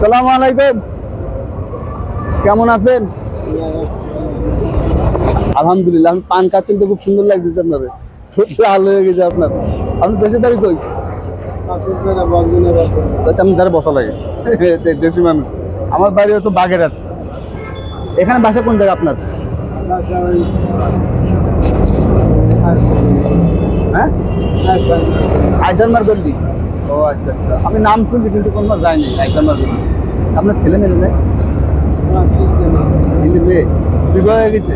সালাম আলাইকুম, কেমন আছেন? আলহামদুলিল্লাহ। আমি পান খাচ্ছেন তো খুব সুন্দর লাগতেছে আপনার, লাল হয়ে গেছে আপনার। আপনি দেশের বাড়ি কই? আমি ধারে বসা লাগে দেশি মানুষ। আমার বাড়ি হচ্ছে বাগেরহাট। এখানে বাসা কোন জায়গা আপনার? হ্যাঁ, আইসার মার্গন্ডি। ও আচ্ছা আচ্ছা, আমি নাম শুনছি কিন্তু কোনবার যাইনি আইসার মার্গন্ডি। আপনার ছেলে মেলে নেই? মেয়ে বিবাহ হয়ে গেছে?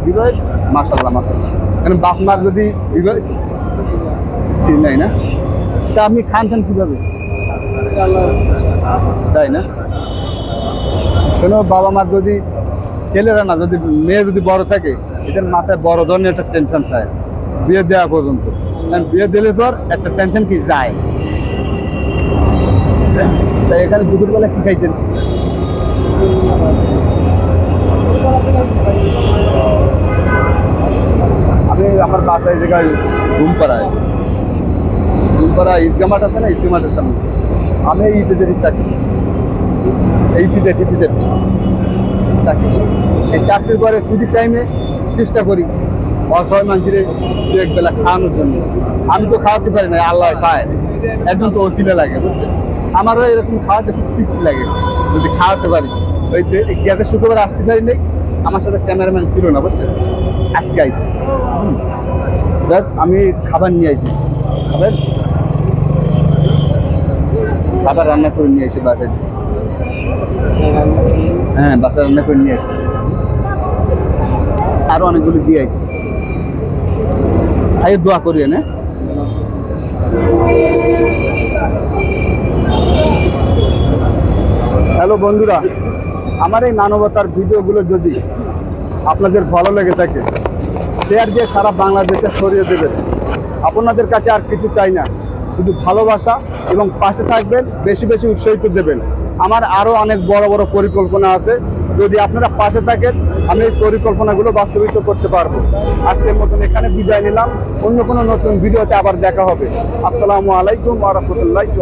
বিবাহ, মাশাল্লাহ মাশাল্লাহ। কারণ বাপ মার যদি বিবাহ ঠিক নাই না, তা আপনি খান খান কিভাবে? তাই না? কেন বাবা মার যদি ছেলেরা না, যদি মেয়ে যদি বড় থাকে, এদের মাথায় বড় ধরনের একটা টেনশন থাকে বিয়ে দেওয়া পর্যন্ত। কারণ বিয়ে দিলে পর একটা টেনশন কি যায়। তাই এখানে দুপুর বেলা কি খাইছেন? আমি আমার বাসায় জায়গায় ঘুমপাড়ায়, ঘুমপাড়া ঈদগা মাঠ আছে না, ঈদগা মাঠের সামনে। আমি এই ঈদের চাকরি, এই চাকরি, এই চাকরির পরে ছুটির টাইমে চেষ্টা করি অসহায় মানুষের দু এক বেলা খাওয়ানোর জন্য। আমি তো খাওয়াতে পারি না, আল্লাহ খায়, একজন তো অচিলে লাগে বুঝছেন। আমারও এরকম খাওয়াতে খুব তৃপ্তি লাগে যদি খাওয়াতে পারি। ওই গেছে শুক্রবার আসতে পারি নাই, আমার সাথে ক্যামেরাম্যান ছিল না বুঝছেন, আজকে আইছি। দেখ আমি খাবার নিয়ে আইছি, খাবার খাবার রান্না করে নিয়ে এসে বাসায়। হ্যাঁ, বাসা রান্না করে নিয়ে আসি, আরো অনেকগুলো দিয়ে আসি। খাইয়ে দোয়া করি না। হ্যালো বন্ধুরা, আমার এই মানবতার ভিডিওগুলো যদি আপনাদের ভালো লেগে থাকে, শেয়ার দিয়ে সারা বাংলাদেশে ছড়িয়ে দেবেন। আপনাদের কাছে আর কিছু চাই না, শুধু ভালোবাসা এবং পাশে থাকবেন, বেশি বেশি উৎসাহিত দেবেন। আমার আরও অনেক বড় বড় পরিকল্পনা আছে, যদি আপনারা পাশে থাকেন আমি এই পরিকল্পনাগুলো বাস্তবায়িত করতে পারবো। আজকের মতন এখানে বিদায় নিলাম, অন্য কোনো নতুন ভিডিওতে আবার দেখা হবে। আসসালামু আলাইকুম ওয়া রাহমাতুল্লাহি।